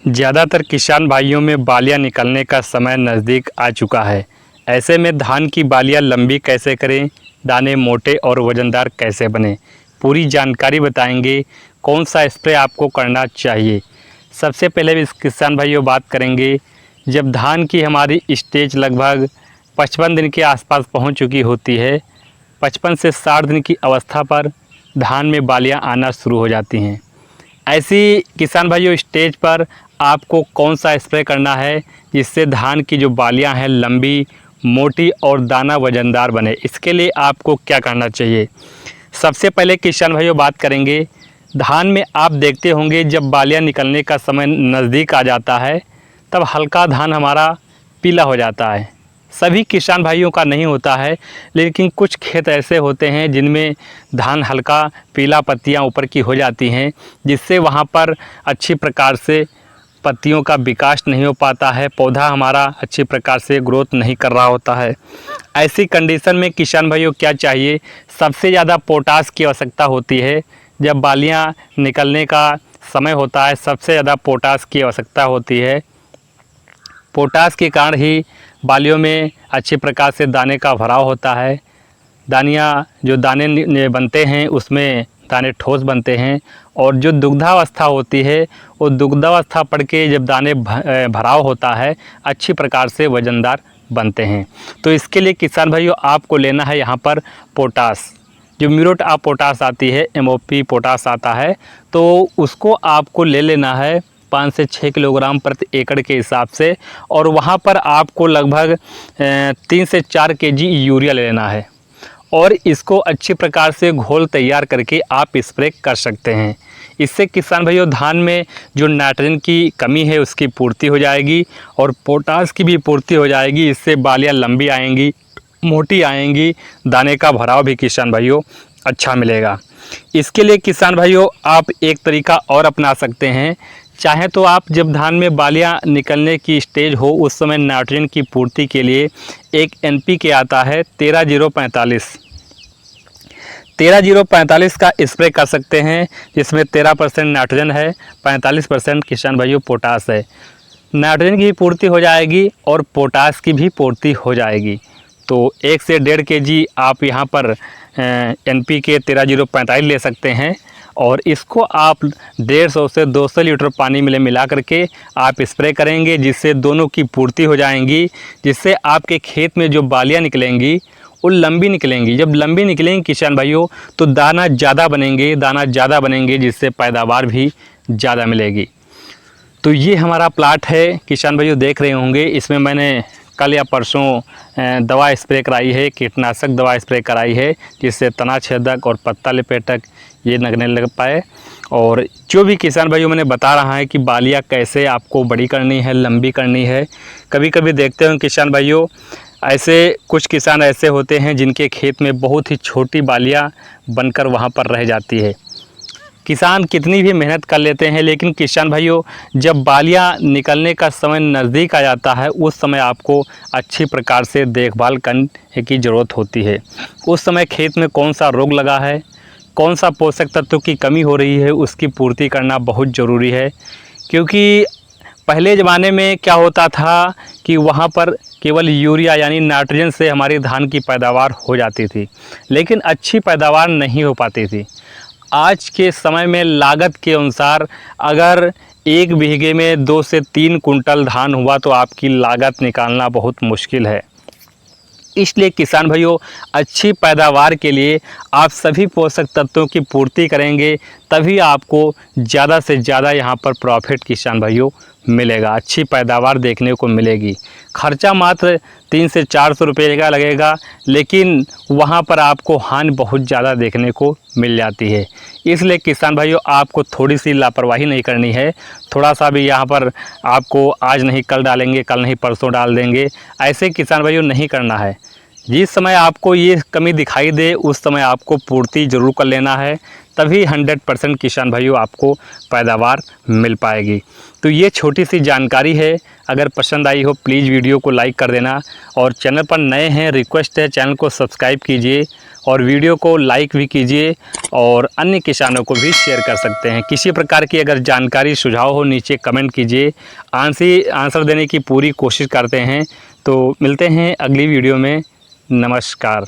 ज़्यादातर किसान भाइयों में बालियां निकलने का समय नज़दीक आ चुका है। ऐसे में धान की बालियां लंबी कैसे करें, दाने मोटे और वज़नदार कैसे बने, पूरी जानकारी बताएंगे। कौन सा स्प्रे आपको करना चाहिए। सबसे पहले इस किसान भाइयों बात करेंगे, जब धान की हमारी स्टेज लगभग 55 दिन के आसपास पहुंच चुकी होती है, 55 से 60 दिन की अवस्था पर धान में बालियां आना शुरू हो जाती हैं। ऐसी किसान भाइयों स्टेज पर आपको कौन सा स्प्रे करना है जिससे धान की जो बालियां हैं लंबी, मोटी और दाना वजनदार बने। इसके लिए आपको क्या करना चाहिए। सबसे पहले किसान भाइयों बात करेंगे, धान में आप देखते होंगे जब बालियां निकलने का समय नज़दीक आ जाता है तब हल्का धान हमारा पीला हो जाता है। सभी किसान भाइयों का नहीं होता है, लेकिन कुछ खेत ऐसे होते हैं जिनमें धान हल्का पीला पत्तियां ऊपर की हो जाती हैं, जिससे वहां पर अच्छी प्रकार से पत्तियों का विकास नहीं हो पाता है, पौधा हमारा अच्छी प्रकार से ग्रोथ नहीं कर रहा होता है। ऐसी कंडीशन में किसान भाइयों क्या चाहिए, सबसे ज़्यादा पोटास की आवश्यकता होती है। जब बालियां निकलने का समय होता है सबसे ज़्यादा पोटास की आवश्यकता होती है। पोटास के कारण ही बालियों में अच्छी प्रकार से दाने का भराव होता है। जो दाने बनते हैं उसमें दाने ठोस बनते हैं, और जो दुग्धावस्था होती है वो दुग्धावस्था पड़ के जब दाने भराव होता है अच्छी प्रकार से वज़नदार बनते हैं। तो इसके लिए किसान भाइयों आपको लेना है यहाँ पर पोटास, जो म्यूरेट ऑफ पोटास आती है, MOP पोटास आता है, तो उसको आपको ले लेना है 5 से 6 किलोग्राम प्रति एकड़ के हिसाब से। और वहाँ पर आपको लगभग 3 से 4 केजी यूरिया ले लेना है, और इसको अच्छी प्रकार से घोल तैयार करके आप स्प्रे कर सकते हैं। इससे किसान भाइयों धान में जो नाइट्रोजन की कमी है उसकी पूर्ति हो जाएगी और पोटास की भी पूर्ति हो जाएगी। इससे बालियां लंबी आएंगी, मोटी आएंगी, दाने का भराव भी किसान भाइयों अच्छा मिलेगा। इसके लिए किसान भाइयों आप एक तरीका और अपना सकते हैं। चाहे तो आप जब धान में बालियां निकलने की स्टेज हो उस समय नाइट्रोजन की पूर्ति के लिए एक NPK आता है 13-0-45 का स्प्रे कर सकते हैं, जिसमें 13% नाइट्रोजन है, 45% किसान भाइयों पोटास है। नाइट्रोजन की भी पूर्ति हो जाएगी और पोटास की भी पूर्ति हो जाएगी। तो 1 से 1.5 kg आप यहाँ पर NPK 13-0-45 ले सकते हैं, और इसको आप 150 से 200 लीटर पानी में मिला करके आप स्प्रे करेंगे, जिससे दोनों की पूर्ति हो जाएंगी, जिससे आपके खेत में जो बालियां निकलेंगी वो लंबी निकलेंगी। जब लंबी निकलेंगी किसान भाइयों तो दाना ज़्यादा बनेंगे, जिससे पैदावार भी ज़्यादा मिलेगी। तो ये हमारा प्लाट है किसान भाइयों, देख रहे होंगे। इसमें मैंने कल या परसों दवा स्प्रे कराई है, कीटनाशक दवा स्प्रे कराई है, जिससे तना छेदक और पत्ता लपेटक ये लगने लग पाए। और जो भी किसान भाइयों मैंने बता रहा है कि बालियां कैसे आपको बड़ी करनी है, लंबी करनी है। कभी कभी देखते हो किसान भाइयों, ऐसे कुछ किसान ऐसे होते हैं जिनके खेत में बहुत ही छोटी बालियां बनकर वहां पर रह जाती है। किसान कितनी भी मेहनत कर लेते हैं, लेकिन किसान भाइयों जब बालियां निकलने का समय नज़दीक आ जाता है उस समय आपको अच्छी प्रकार से देखभाल करने की ज़रूरत होती है। उस समय खेत में कौन सा रोग लगा है, कौन सा पोषक तत्व की कमी हो रही है, उसकी पूर्ति करना बहुत ज़रूरी है। क्योंकि पहले ज़माने में क्या होता था कि वहाँ पर केवल यूरिया यानी नाइट्रोजन से हमारी धान की पैदावार हो जाती थी, लेकिन अच्छी पैदावार नहीं हो पाती थी। आज के समय में लागत के अनुसार अगर 1 बीघे में 2 से 3 कुंटल धान हुआ तो आपकी लागत निकालना बहुत मुश्किल है। इसलिए किसान भाइयों अच्छी पैदावार के लिए आप सभी पोषक तत्वों की पूर्ति करेंगे, तभी आपको ज़्यादा से ज़्यादा यहाँ पर प्रॉफिट किसान भाइयों मिलेगा, अच्छी पैदावार देखने को मिलेगी। खर्चा मात्र 300 से 400 रुपये का लगेगा, लेकिन वहाँ पर आपको हानि बहुत ज़्यादा देखने को मिल जाती है। इसलिए किसान भाइयों आपको थोड़ी सी लापरवाही नहीं करनी है। थोड़ा सा भी यहाँ पर आपको आज नहीं कल डालेंगे, कल नहीं परसों डाल देंगे, ऐसे किसान भाइयों नहीं करना है। जिस समय आपको ये कमी दिखाई दे उस समय आपको पूर्ति ज़रूर कर लेना है, तभी 100% किसान भाइयों आपको पैदावार मिल पाएगी। तो ये छोटी सी जानकारी है, अगर पसंद आई हो प्लीज़ वीडियो को लाइक कर देना, और चैनल पर नए हैं रिक्वेस्ट है चैनल को सब्सक्राइब कीजिए और वीडियो को लाइक भी कीजिए और अन्य किसानों को भी शेयर कर सकते हैं। किसी प्रकार की अगर जानकारी सुझाव हो नीचे कमेंट कीजिए, आंसर देने की पूरी कोशिश करते हैं। तो मिलते हैं अगली वीडियो में। नमस्कार।